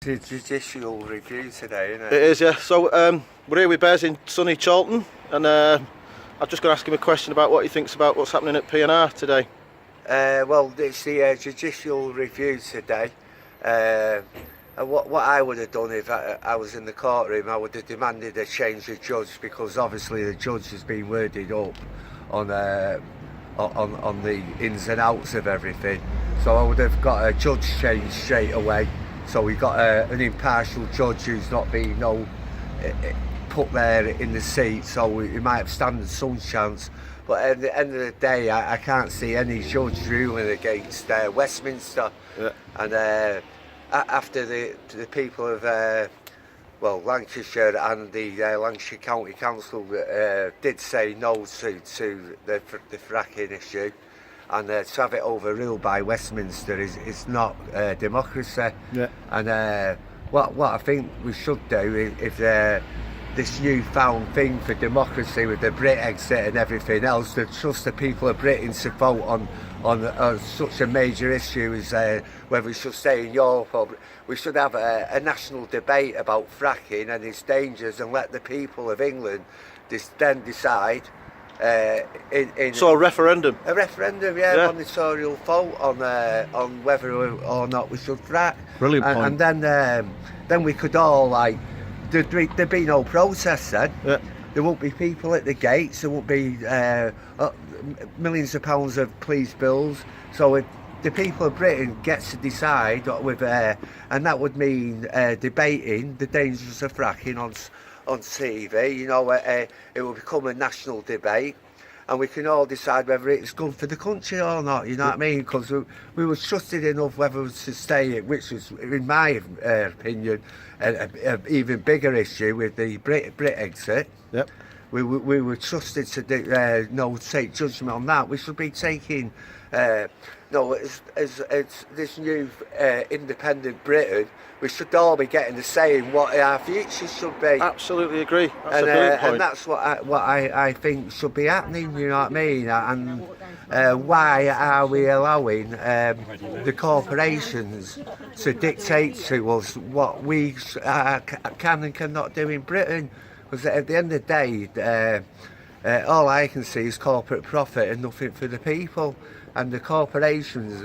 the judicial review today, isn't it? It is, yeah. So we're here with Bez in sunny Charlton, and I'm just going to ask him a question about what he thinks about what's happening at P&R today. Well, it's the judicial review today. And what I would have done if I was in the courtroom, I would have demanded a change of judge, because obviously the judge has been worded up on the ins and outs of everything. So I would have got a judge change straight away. So we got an impartial judge who's not being put there in the seat, so he might have standard some chance. But at the end of the day, I can't see any judge ruling against Westminster. Yeah. And after the people of Lancashire and the Lancashire County Council did say no to the fracking issue, and to have it overruled by Westminster is not democracy. Yeah. And what I think we should do if this newfound thing for democracy with the Brexit and everything else, to trust the people of Britain to vote on such a major issue as whether we should stay in Europe, or we should have a national debate about fracking and its dangers, and let the people of England then decide. So a referendum? A referendum, yeah. Monitorial vote on whether or not we should frack. Brilliant point. And then we could all, like, there'd be no protests then. Yeah. There won't be people at the gates. There won't be millions of pounds of police bills. So if the people of Britain gets to decide with, and that would mean debating the dangers of fracking on TV. You know, it will become a national debate, and we can all decide whether it's good for the country or not. You know what I mean? Because we were trusted enough whether to stay, which was, in my opinion, an even bigger issue with the Brexit. Yep. We were trusted to take judgment on that. We should be taking as this new independent Britain. We should all be getting the say in what our future should be. Absolutely agree. That's a brilliant point. And that's what I think should be happening. You know what I mean? And why are we allowing the corporations to dictate to us what we can and cannot do in Britain? Because at the end of the day, all I can see is corporate profit and nothing for the people. And the corporations,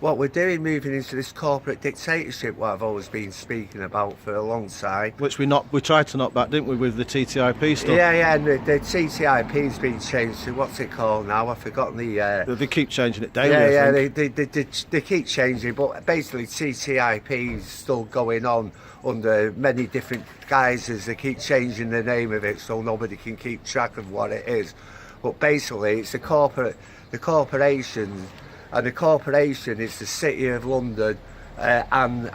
what we're doing, moving into this corporate dictatorship, what I've always been speaking about for a long time. Which we tried to knock back, didn't we, with the TTIP stuff? Yeah, and the TTIP's been changed to, what's it called now? I've forgotten the... They keep changing it daily, they keep changing, but basically TTIP is still going on under many different guises. They keep changing the name of it so nobody can keep track of what it is. But basically, it's the corporation, and the corporation is the City of London and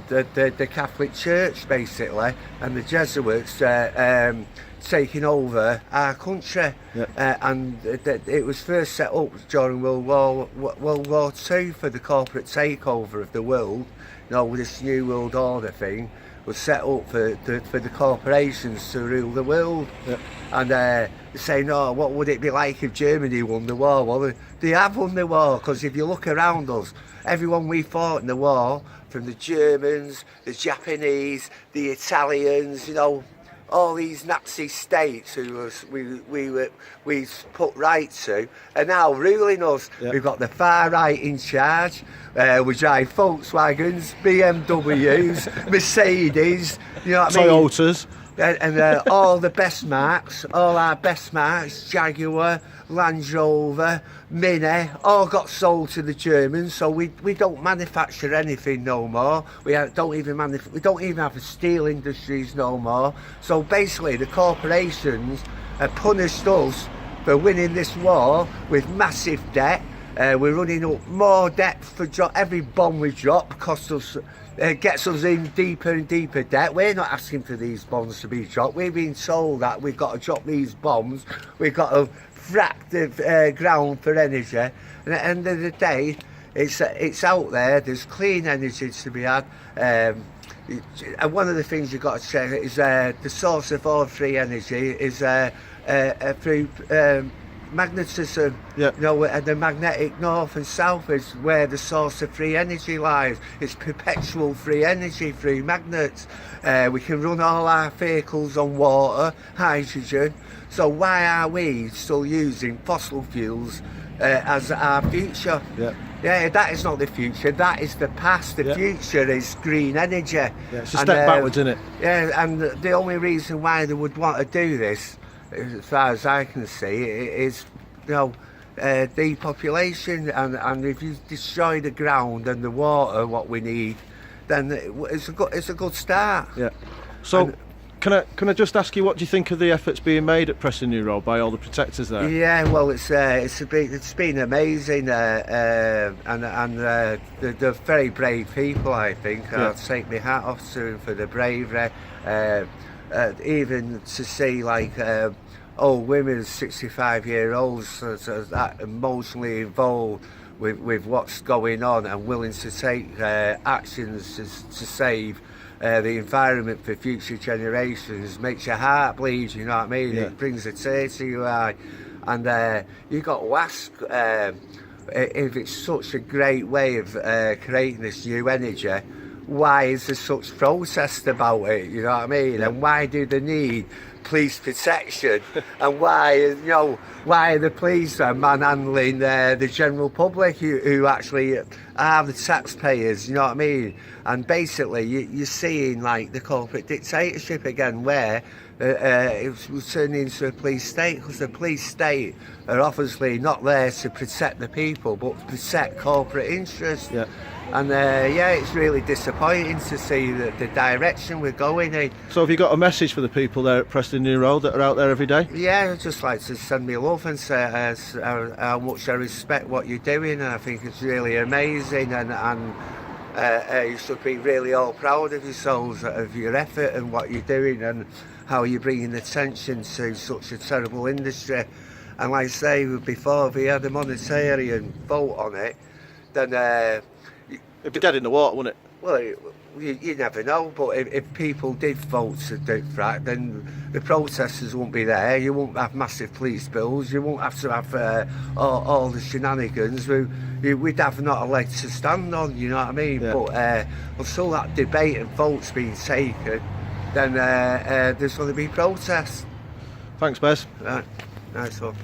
the Catholic Church, basically, and the Jesuits taking over our country. Yep. And it was first set up during World War II for the corporate takeover of the world. You know, this New World Order thing was set up for the corporations to rule the world. Yep. And they're saying, oh, what would it be like if Germany won the war? Well, they have won the war, because if you look around us, everyone we fought in the war, from the Germans, the Japanese, the Italians, you know, all these Nazi states who we put right to are now ruling us. Yep. We've got the far right in charge. We drive Volkswagens, BMWs, Mercedes, you know what I mean? Toyotas. And all the best marks, all our best marks, Jaguar, Land Rover, Mini, all got sold to the Germans. So we don't manufacture anything no more. We don't even have the steel industries no more. So basically, the corporations have punished us for winning this war with massive debt. We're running up more debt for every bomb we drop. Costs us. Gets us in deeper and deeper debt. We're not asking for these bombs to be dropped. We've been told that we've got to drop these bombs. We've got to frack the ground for energy. And at the end of the day, it's out there. There's clean energy to be had. And one of the things you've got to check is the source of all free energy is through magnetism. Yeah. You know, and the magnetic north and south is where the source of free energy lies. It's perpetual free energy through magnets. We can run all our vehicles on water, hydrogen. So why are we still using fossil fuels as our future? Yeah. Yeah, that is not the future. That is the past. The future is green energy. Yeah, it's a step backwards, isn't it? Yeah, and the only reason why they would want to do this, as far as I can see, is, you know, depopulation. And if you destroy the ground and the water, what we need, then it's a good start. Yeah. So. Can I just ask you, what do you think of the efforts being made at Preston New Road by all the protectors there? Yeah, well, it's been amazing, and they're very brave people. I think I'll take my hat off to them for the bravery. Even to see like old women, 65-year-olds, that emotionally involved with what's going on and willing to take actions to save the environment for future generations, makes your heart bleed, you know what I mean? Yeah. It brings a tear to your eye. And you've got to ask if it's such a great way of creating this new energy, why is there such protest about it, you know what I mean? Yeah. And why do they need police protection? And why are the police manhandling the general public who actually are the taxpayers, you know what I mean? And basically you're seeing like the corporate dictatorship again, where it's turning into a police state, because the police state are obviously not there to protect the people but to protect corporate interests. Yeah. And it's really disappointing to see the direction we're going in. So have you got a message for the people there at Preston New Road that are out there every day? Yeah, I'd just like to send me love and say how much I respect what you're doing, and I think it's really amazing, and you should be really all proud of yourselves, of your effort and what you're doing and how you're bringing attention to such a terrible industry. And like I say, before we had a monetarian vote on it, then It'd be dead in the water, wouldn't it? well, you never know, but if people did vote to do frack, then the protesters won't be there. You won't have massive police bills. You won't have to have all the shenanigans. We'd have not a leg to stand on, you know what I mean? Yeah. But until that debate and vote's been taken, then there's going to be protests. Thanks, Bez. Right, nice one.